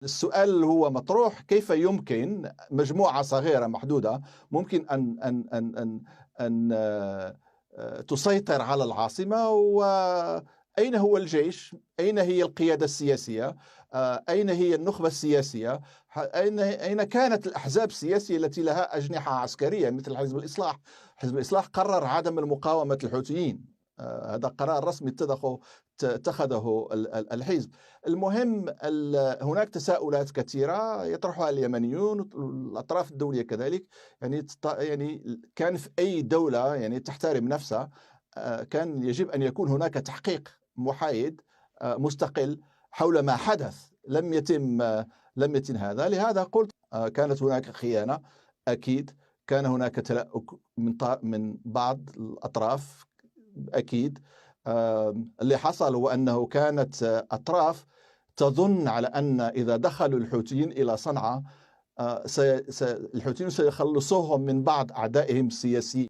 السؤال هو مطروح: كيف يمكن مجموعة صغيرة محدودة ممكن أن تسيطر على العاصمة؟ وأين هو الجيش؟ أين هي القيادة السياسية؟ أين هي النخبة السياسية؟ أين كانت الأحزاب السياسية التي لها أجنحة عسكرية مثل حزب الإصلاح؟ حزب الإصلاح قرر عدم المقاومة الحوثيين. هذا قرار رسمي اتخذه الحزب. المهم، هناك تساؤلات كثيرة يطرحها اليمنيون والأطراف الدولية كذلك. يعني كان في أي دولة يعني تحترم نفسها كان يجب أن يكون هناك تحقيق محايد مستقل حول ما حدث. لم يتم هذا. لهذا قلت كانت هناك خيانة أكيد، كان هناك تلأك من بعض الأطراف أكيد. اللي حصل هو أنه كانت أطراف تظن على أن إذا دخلوا الحوثيين إلى صنعاء الحوثيين سيخلصوهم من بعض أعدائهم السياسيين.